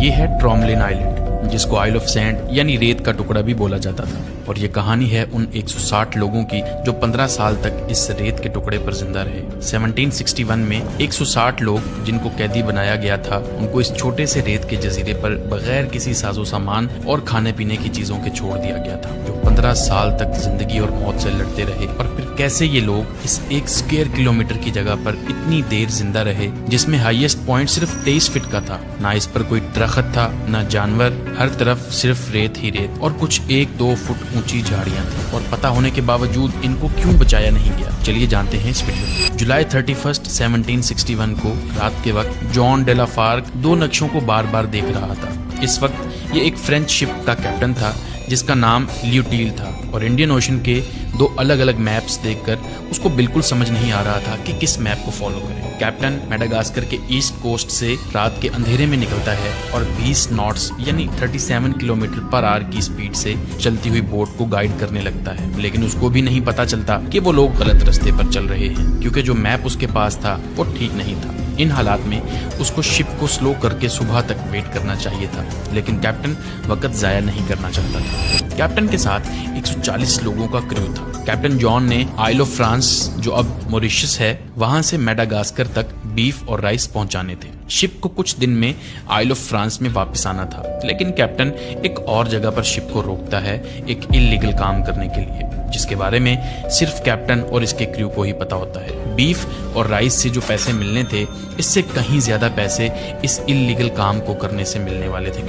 ये है ट्रॉमलिन आइलैंड, जिसको आइल ऑफ सैंड यानी रेत का टुकड़ा भी बोला जाता था। और ये कहानी है उन 160 लोगों की जो 15 साल तक इस रेत के टुकड़े पर जिंदा रहे। 1761 में 160 लोग जिनको कैदी बनाया गया था, उनको इस छोटे से रेत के जजीरे पर बगैर किसी साजो सामान और खाने पीने की चीजों के छोड़ दिया गया था, जो 15 साल तक जिंदगी और मौत से लड़ते रहे। और फिर कैसे ये लोग इस 1 स्क्वायर किलोमीटर की जगह पर इतनी देर जिंदा रहे, जिसमें हाईएस्ट पॉइंट सिर्फ 23 फीट का था। ना इस पर कोई दरख्त था, ना जानवर, हर तरफ सिर्फ रेत ही रेत और कुछ 1-2 फुट ऊंची झाड़ियां थी। और पता होने के बावजूद इनको क्यों बचाया नहीं गया, चलिए जानते हैं इस वीडियो में। जुलाई 31, 1761 को रात के वक्त जॉन डे ला फार्ग 2 नक्शों को बार बार देख रहा था। इस वक्त ये एक फ्रेंच शिप का कैप्टन था जिसका नाम ल्यूटील था, और इंडियन ओशन के 2 अलग अलग मैप्स देखकर उसको बिल्कुल समझ नहीं आ रहा था कि किस मैप को फॉलो करें। कैप्टन मेडागास्कर के ईस्ट कोस्ट से रात के अंधेरे में निकलता है और 20 नॉट्स यानी 37 किलोमीटर पर आवर की स्पीड से चलती हुई बोट को गाइड करने लगता है। लेकिन उसको भी नहीं पता चलता कि वो लोग गलत रास्ते पर चल रहे हैं, क्योंकि जो मैप उसके पास था वो ठीक नहीं था। इन हालात में उसको शिप को स्लो करके सुबह तक वेट करना चाहिए था, लेकिन कैप्टन वक्त जाया नहीं करना चाहता था। कैप्टन के साथ 140 लोगों का क्रू था। कैप्टन जॉन ने आइल ऑफ फ्रांस, जो अब मॉरिशस है, वहां से मेडागास्कर तक बीफ और राइस पहुंचाने थे। शिप को कुछ दिन में आइल ऑफ फ्रांस में वापस आना था, लेकिन कैप्टन एक और जगह पर शिप को रोकता है एक इल्लीगल काम करने के लिए, जिसके बारे में सिर्फ कैप्टन और इसके क्रू को ही पता होता है। बीफ और राइस से जो पैसे मिलने थे, इससे कहीं ज्यादा पैसे इस इल्लीगल काम को करने से मिलने वाले थे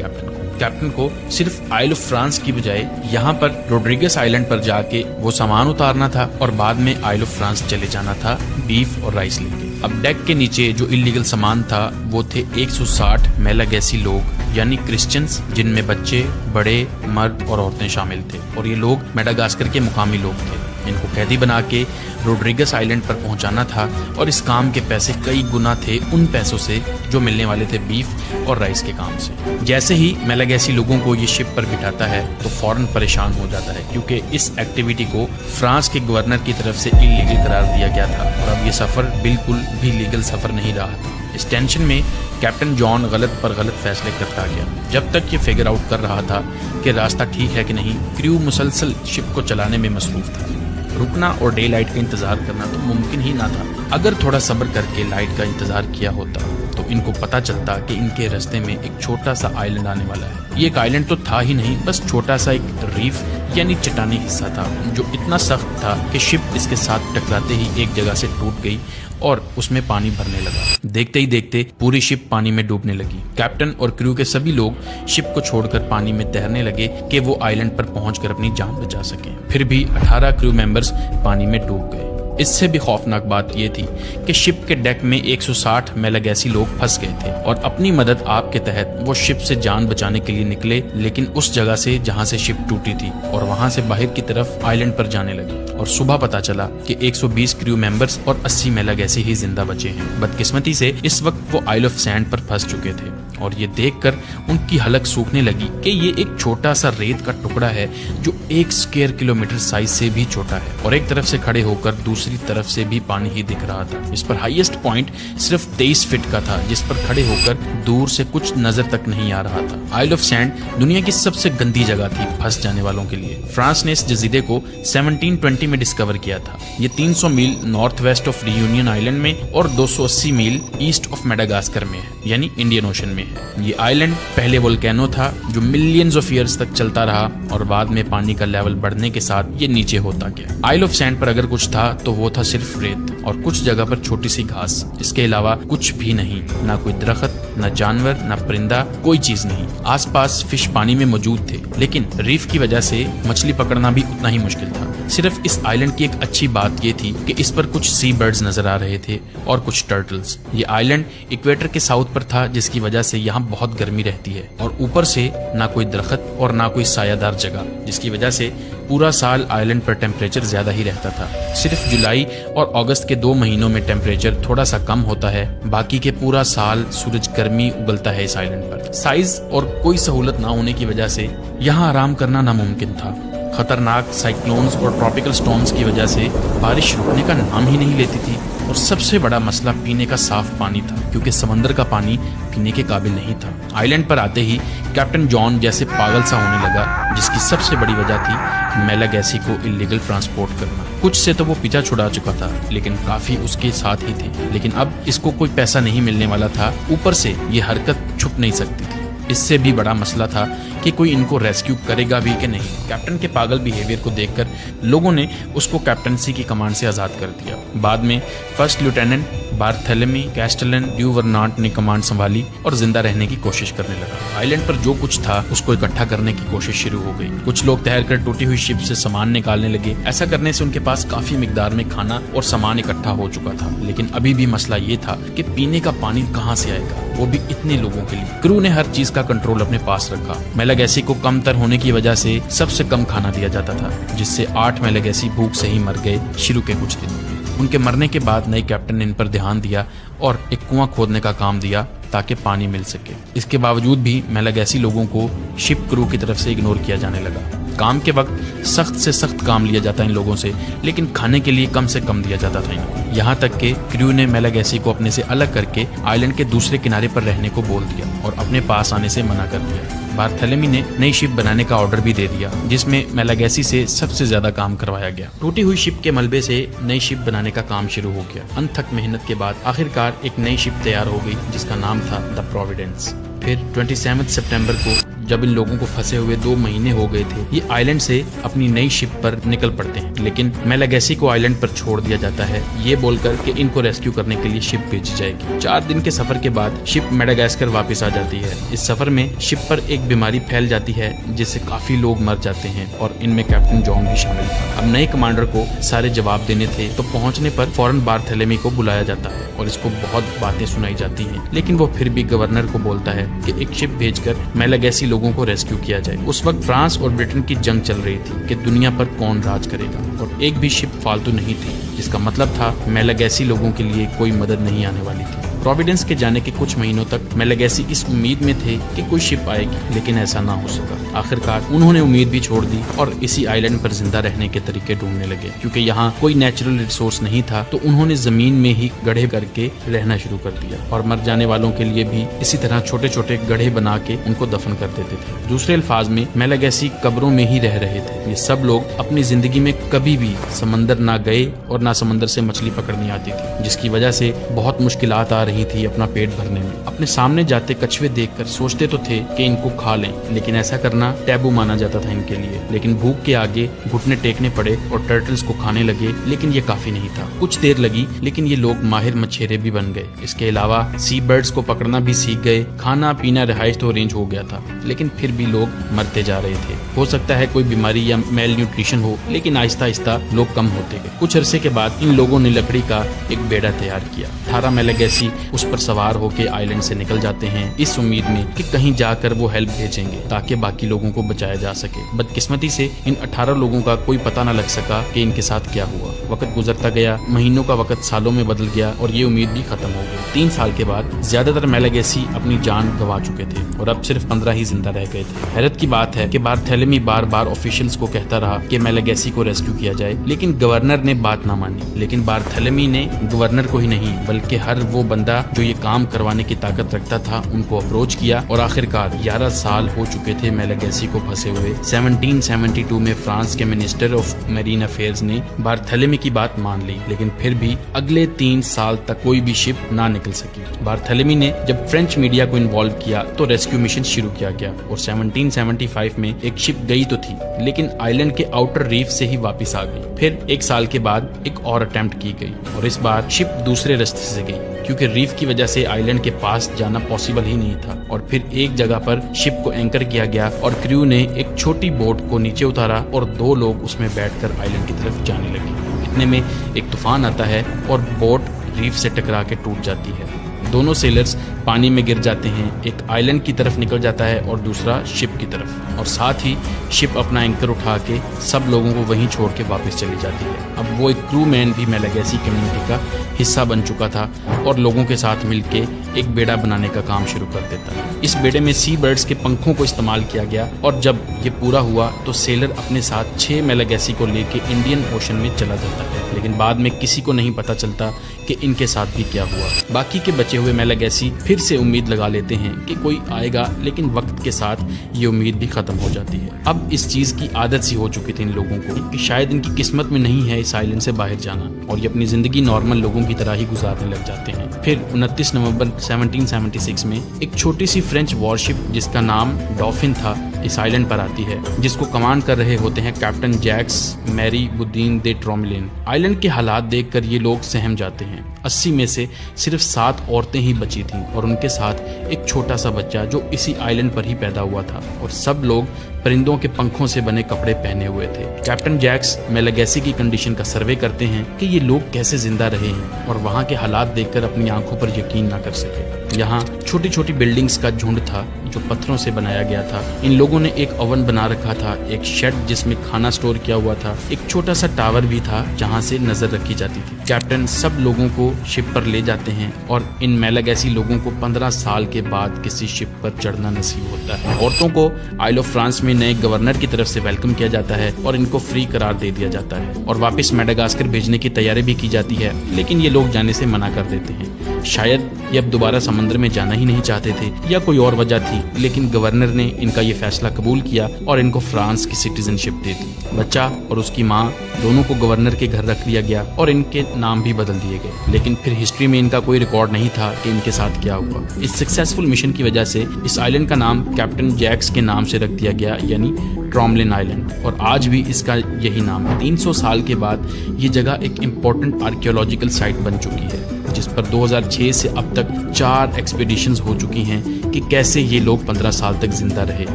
कैप्टन को सिर्फ आइल ऑफ फ्रांस की बजाय यहाँ पर रोड्रिगस आइलैंड पर जाके वो सामान उतारना था और बाद में आइल ऑफ फ्रांस चले जाना था बीफ और राइस लेके। अब डेक के नीचे जो इल्लीगल सामान था वो थे 160 मेलागैसी लोग यानी क्रिश्चियंस, जिनमें बच्चे, बड़े, मर्द और औरतें शामिल थे। और ये लोग मेडागास्कर के मुकामी लोग थे। इनको कैदी बना के रोड्रिगस आइलैंड पर पहुंचाना था, और इस काम के पैसे कई गुना थे उन पैसों से जो मिलने वाले थे बीफ और राइस के काम से। जैसे ही मेलागैसी लोगों को ये शिप पर बिठाता है तो फौरन परेशान हो जाता है, क्योंकि इस एक्टिविटी को फ्रांस के गवर्नर की तरफ से इलीगल करार दिया गया था, और अब ये सफर बिल्कुल भी लीगल सफर नहीं रहा था। इस टेंशन में कैप्टन जॉन गलत पर गलत फैसले करता गया। जब तक ये फिगर आउट कर रहा था कि रास्ता ठीक है कि नहीं, क्रू मुसलसल शिप को चलाने में मसरूफ था। रुकना और डे लाइट का इंतजार करना तो मुमकिन ही ना था। अगर थोड़ा सब्र करके लाइट का इंतजार किया होता तो इनको पता चलता कि इनके रास्ते में एक छोटा सा आइलैंड आने वाला है। ये एक आइलैंड तो था ही नहीं, बस छोटा सा एक रीफ यानी चट्टानी हिस्सा था, जो इतना सख्त था कि शिप इसके साथ टकराते ही एक जगह से टूट गई और उसमें पानी भरने लगा। देखते ही देखते पूरी शिप पानी में डूबने लगी। कैप्टन और क्रू के सभी लोग शिप को छोड़कर पानी में तैरने लगे कि वो आइलैंड पर पहुंचकर अपनी जान बचा सकें। फिर भी 18 क्रू मेंबर्स पानी में डूब गए। इससे भी खौफनाक बात यह थी कि शिप के डेक में 160 मेलागैसी लोग फंस गए थे, और अपनी मदद आप के तहत वो शिप से जान बचाने के लिए निकले, लेकिन उस जगह से जहां से शिप टूटी थी, और वहां से बाहर की तरफ आइलैंड पर जाने लगे। और सुबह पता चला कि 120 क्रू मेंबर्स और 80 मेलागैसी ही जिंदा बचे हैं। बदकिस्मती से इस वक्त वो आइल ऑफ सैंड पर फंस चुके थे, और ये देखकर उनकी हलक सूखने लगी कि ये एक छोटा सा रेत का टुकड़ा है जो 1 स्क्वायर किलोमीटर साइज से भी छोटा है, और एक तरफ से खड़े होकर दूसरी तरफ से भी पानी ही दिख रहा था। इस पर हाईएस्ट पॉइंट सिर्फ 23 फीट का था, जिस पर खड़े होकर दूर से कुछ नजर तक नहीं आ रहा था। आइल ऑफ सैंड दुनिया की सबसे गंदी जगह थी फंस जाने वालों के लिए। फ्रांस ने इस जजीरे को 1720 में डिस्कवर किया था। ये 300 mile north west of Reunion island में और 280 मील ईस्ट ऑफ मेडागास्कर में है, यानी इंडियन ओशन में है। ये आइलैंड पहले वोल्केनो था जो मिलियंस ऑफ ईयर्स तक चलता रहा, और बाद में पानी का लेवल बढ़ने के साथ ये नीचे होता गया। आइल ऑफ सैंड पर अगर कुछ था तो वो था सिर्फ रेत और कुछ जगह पर छोटी सी घास। इसके अलावा कुछ भी नहीं, ना कोई दरख्त, ना जानवर, ना परिंदा, कोई चीज नहीं। आसपास फिश पानी में मौजूद थे, लेकिन रीफ की वजह से मछली पकड़ना भी उतना ही मुश्किल था। सिर्फ इस आइलैंड की एक अच्छी बात ये थी कि इस पर कुछ सी बर्ड्स नजर आ रहे थे और कुछ टर्टल्स। ये आइलैंड इक्वेटर के साउथ पर था, जिसकी वजह से यहाँ बहुत गर्मी रहती है, और ऊपर से ना कोई दरख्त और ना कोई सायादार जगह, जिसकी वजह से पूरा साल आइलैंड पर टेम्परेचर ज्यादा ही रहता था। सिर्फ जुलाई और अगस्त के 2 महीनों में टेम्परेचर थोड़ा सा कम होता है, बाकी के पूरा साल सूरज गर्मी उगलता है इस आइलैंड पर। साइज और कोई सहूलत ना होने की वजह से यहाँ आराम करना नामुमकिन था। खतरनाक साइक्लोन्स और ट्रॉपिकल स्टॉर्म्स की वजह से बारिश रुकने का नाम ही नहीं लेती थी। और सबसे बड़ा मसला पीने का साफ पानी था, क्योंकि समंदर का पानी पीने के काबिल नहीं था। आइलैंड पर आते ही कैप्टन जॉन जैसे पागल सा होने लगा, जिसकी सबसे बड़ी वजह थी मेलागैसी को इलीगल ट्रांसपोर्ट करना। कुछ से तो वो पीछा छुड़ा चुका था, लेकिन काफी उसके साथ ही थे। लेकिन अब इसको कोई पैसा नहीं मिलने वाला था, ऊपर से ये हरकत छुप नहीं सकती थी। इससे भी बड़ा मसला था कि कोई इनको रेस्क्यू करेगा भी कि नहीं। कैप्टन के पागल बिहेवियर को देखकर लोगों ने उसको कैप्टनसी की कमांड से आज़ाद कर दिया। बाद में first lieutenant Barthelemy Castellan du Vernat ने कमांड संभाली और जिंदा रहने की कोशिश करने लगा। आइलैंड पर जो कुछ था उसको इकट्ठा करने की कोशिश शुरू हो गई। कुछ लोग तैरकर टूटी हुई शिप से सामान निकालने लगे। ऐसा करने से उनके पास काफी मिकदार में खाना और सामान इकट्ठा हो चुका था। लेकिन अभी भी मसला ये था कि पीने का पानी कहाँ से आएगा, वो भी इतने लोगों के लिए। क्रू ने हर चीज का कंट्रोल अपने पास रखा। मेलागैसी को कम तर होने की वजह से सबसे कम खाना दिया जाता था, जिससे 8 मेलागैसी भूख से ही मर गए शुरू के कुछ दिनों में। उनके मरने के बाद नए कैप्टन ने इन पर ध्यान दिया और एक कुआं खोदने का काम दिया ताकि पानी मिल सके। इसके बावजूद भी मेलागैसी लोगों को शिप क्रू की तरफ से इग्नोर किया जाने लगा। काम के वक्त सख्त से सख्त काम लिया जाता इन लोगों से, लेकिन खाने के लिए कम से कम दिया जाता था इनको। यहाँ तक कि क्रू ने मेलागैसी को अपने से अलग करके आइलैंड के दूसरे किनारे पर रहने को बोल दिया और अपने पास आने से मना कर दिया। बार्थेलेमी ने नई शिप बनाने का ऑर्डर भी दे दिया, जिसमें मेलागैसी से सबसे ज्यादा काम करवाया गया। टूटी हुई शिप के मलबे से नई शिप बनाने का काम शुरू हो गया। अनथक मेहनत के बाद आखिरकार एक नई शिप तैयार हो गई, जिसका नाम था द प्रोविडेंस। फिर 27 सितंबर को जब इन लोगों को फंसे हुए 2 महीने हो गए थे, ये आइलैंड से अपनी नई शिप पर निकल पड़ते हैं। लेकिन मेलागैसी को आइलैंड पर छोड़ दिया जाता है, ये बोलकर कि इनको रेस्क्यू करने के लिए शिप भेजी जाएगी। 4 दिन के सफर के बाद शिप मेडागास्कर वापस आ जाती है। इस सफर में शिप पर एक बीमारी फैल जाती है, जिससे काफी लोग मर जाते हैं और इनमें कैप्टन जॉन भी शामिल था। अब नए कमांडर को सारे जवाब देने थे, तो पहुंचने पर फौरन बार्थेलेमी को बुलाया जाता है और इसको बहुत बातें सुनाई जाती हैं। लेकिन वो फिर भी गवर्नर को बोलता है कि एक शिप भेजकर मेलागैसी लोगों को रेस्क्यू किया जाए। उस वक्त फ्रांस और ब्रिटेन की जंग चल रही थी कि दुनिया पर कौन राज करेगा, और एक भी शिप फालतू नहीं थी, जिसका मतलब था मेलागैसी लोगों के लिए कोई मदद नहीं आने वाली थी। प्रोविडेंस के जाने के कुछ महीनों तक मेलागैसी इस उम्मीद में थे कि कोई शिप आएगी, लेकिन ऐसा ना हो सका। आखिरकार उन्होंने उम्मीद भी छोड़ दी और इसी आइलैंड पर जिंदा रहने के तरीके ढूंढने लगे। क्योंकि यहाँ कोई नेचुरल रिसोर्स नहीं था, तो उन्होंने जमीन में ही गड्ढे करके रहना शुरू कर दिया और मर जाने वालों के लिए भी इसी तरह छोटे छोटे गड्ढे बना के उनको दफन कर देते थे। दूसरे अल्फाज में मेलागैसी कब्रों में ही रह रहे थे। ये सब लोग अपनी जिंदगी में कभी भी समंदर ना गए और ना समंदर से मछली पकड़नी आती थी, जिसकी वजह से बहुत मुश्किलात आ रही थी अपना पेट भरने में। अपने सामने जाते कछुए देखकर सोचते तो थे कि इनको खा लें, लेकिन ऐसा करना टैबू माना जाता था इनके लिए। लेकिन भूख के आगे घुटने टेकने पड़े और टर्टल्स को खाने लगे, लेकिन ये काफी नहीं था। कुछ देर लगी, लेकिन ये लोग माहिर मछेरे भी बन गए। इसके अलावा सी बर्ड्स को पकड़ना भी सीख गए। खाना पीना रिहाइश तो अरेंज हो गया था, लेकिन फिर भी लोग मरते जा रहे थे। हो सकता है कोई बीमारी या मेल न्यूट्रिशन हो, लेकिन आहिस्ता आहिस्ता लोग कम होते गए। कुछ अरसे के बाद इन लोगों ने लकड़ी का एक बेड़ा तैयार किया। 18 मेलागैसी उस पर सवार होकर आइलैंड से निकल जाते हैं, इस उम्मीद में कि कहीं जाकर वो हेल्प भेजेंगे ताकि बाकी लोगों को बचाया जा सके। बदकिस्मती से इन 18 लोगों का कोई पता न लग सका कि इनके साथ क्या हुआ। वक्त गुजरता गया, महीनों का वक्त सालों में बदल गया और ये उम्मीद भी खत्म हो गई। 3 साल के बाद ज्यादातर मेलागैसी अपनी जान गंवा चुके थे और अब सिर्फ 15 ही जिंदा रह गए थे। हैरत की बात है कि बार्थेलेमी बार बार ऑफिशियल्स को कहता रहा कि मेलागैसी को रेस्क्यू किया जाए, लेकिन गवर्नर ने बात ना मानी। लेकिन बार्थेलेमी ने गवर्नर को ही नहीं, बल्कि हर वो बंदा जो ये काम करवाने की ताकत रखता था उनको अप्रोच किया और आखिरकार 11 साल हो चुके थे मेलागैसी को फंसे हुए। 1772 में फ्रांस के मिनिस्टर ऑफ मैरीन अफेयर्स ने बार्थेलेमी की बात मान ली, लेकिन फिर भी अगले 3 साल तक कोई भी शिप ना निकल सकी। बार्थेलेमी ने जब फ्रेंच मीडिया को इन्वॉल्व किया तो रेस्क्यू मिशन शुरू किया गया और 1775 में एक शिप गई तो थी, लेकिन आइलैंड के आउटर रीफ से ही वापस आ गई। फिर 1 साल के बाद एक और अटेम्प्ट की गई और इस बार शिप दूसरे रास्ते से गई, क्योंकि रीफ की वजह से आइलैंड के पास जाना पॉसिबल ही नहीं था। और फिर एक जगह पर शिप को एंकर किया गया और क्रू ने एक छोटी बोट को नीचे उतारा और 2 लोग उसमें बैठकर आइलैंड की तरफ जाने लगे। इतने में एक तूफान आता है और बोट रीफ से टकरा के टूट जाती है। दोनों सेलर्स पानी में गिर जाते हैं। एक आइलैंड की तरफ निकल जाता है और दूसरा शिप की तरफ, और साथ ही शिप अपना एंकर उठा के सब लोगों को वहीं छोड़ के वापस चली जाती है। अब वो एक क्रू मैन भी मेलागैसी कम्युनिटी का हिस्सा बन चुका था और लोगों के साथ मिलके एक बेड़ा बनाने का काम शुरू कर देता है। इस बेड़े में सी बर्ड्स के पंखों को इस्तेमाल किया गया और जब ये पूरा हुआ तो सेलर अपने साथ 6 मैलागैसी को लेके इंडियन ओशन में चला जाता है, लेकिन बाद में किसी को नहीं पता चलता कि इनके साथ भी क्या हुआ। बाकी के बचे हुए मैलागैसी फिर से उम्मीद लगा लेते हैं कि कोई आएगा, लेकिन वक्त के साथ ये उम्मीद भी खत्म हो जाती है। अब इस चीज की आदत सी हो चुकी थी इन लोगों को कि शायद इनकी किस्मत में नहीं है इस आइलैंड से बाहर जाना और ये अपनी जिंदगी नॉर्मल लोगों की तरह ही गुजारने लग जाते हैं। फिर 29 नवंबर 1776 में एक छोटी सी फ्रेंच वॉरशिप जिसका नाम डॉफिन था इस आइलैंड पर आती है, जिसको कमांड कर रहे होते हैं कैप्टन जैक्स मैरी बुदीन दे ट्रोमलिन। आइलैंड के हालात देखकर ये लोग सहम जाते हैं। 80 में से सिर्फ 7 औरतें ही बची थीं और उनके साथ एक छोटा सा बच्चा जो इसी आइलैंड पर ही पैदा हुआ था, और सब लोग परिंदों के पंखों से बने कपड़े पहने हुए थे। कैप्टन जैक्स मैलागैसी की कंडीशन का सर्वे करते हैं कि ये लोग कैसे जिंदा रहे हैं और वहाँ के हालात देखकर अपनी आंखों पर यकीन ना कर सके। यहाँ छोटी छोटी बिल्डिंग्स का झुंड था जो पत्थरों से बनाया गया था। इन लोगों ने एक ओवन बना रखा था, एक शेड जिसमें खाना स्टोर किया हुआ था, एक छोटा सा टावर भी था जहाँ से नजर रखी जाती थी। कैप्टन सब लोगों को शिप पर ले जाते हैं और इन मैलागैसी लोगों को 15 साल के बाद किसी शिप पर चढ़ना नसीब होता है। औरतों को आइल ऑफ फ्रांस में नए गवर्नर की तरफ से वेलकम किया जाता है और इनको फ्री करार दे दिया जाता है और वापस मेडागास्कर भेजने की तैयारी भी की जाती है, लेकिन ये लोग जाने से मना कर देते हैं। शायद ये अब दोबारा समुद्र में जाना ही नहीं चाहते थे या कोई और वजह थी, लेकिन गवर्नर ने इनका ये फैसला कबूल किया और इनको फ्रांस की सिटीजनशिप दे दी। बच्चा और उसकी माँ दोनों को गवर्नर के घर रख लिया गया और इनके नाम भी बदल दिए गए, लेकिन फिर हिस्ट्री में इनका कोई रिकॉर्ड नहीं था कि इनके साथ क्या हुआ। इस सक्सेसफुल मिशन की वजह से इस आइलैंड का नाम कैप्टन जैक्स के नाम से रख दिया गया, यानी ट्रोमलिन आइलैंड, और आज भी इसका यही नाम है। 300 साल के बाद ये जगह एक इम्पोर्टेंट आर्कियोलॉजिकल साइट बन चुकी है, जिस पर 2006 से अब तक 4 एक्सपीडिशंस हो चुकी हैं कि कैसे ये लोग 15 साल तक जिंदा रहे।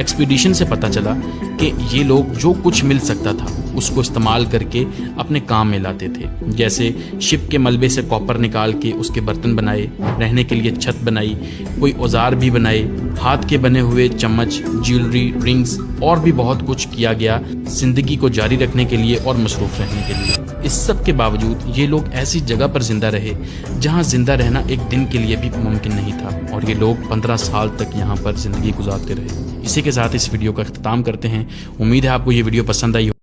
एक्सपीडिशन से पता चला कि ये लोग जो कुछ मिल सकता था उसको इस्तेमाल करके अपने काम में लाते थे, जैसे शिप के मलबे से कॉपर निकाल के उसके बर्तन बनाए, रहने के लिए छत बनाई, कोई औजार भी बनाए, हाथ के बने हुए चम्मच, ज्वेलरी, रिंग्स और भी बहुत कुछ किया गया जिंदगी को जारी रखने के लिए और मसरूफ रहने के लिए। इस सब के बावजूद ये लोग ऐसी जगह पर जिंदा रहे जहां जिंदा रहना एक दिन के लिए भी मुमकिन नहीं था, और ये लोग 15 साल तक यहाँ पर जिंदगी गुजारते रहे। इसी के साथ इस वीडियो का अख्ताम करते हैं। उम्मीद है आपको ये वीडियो पसंद आई हो।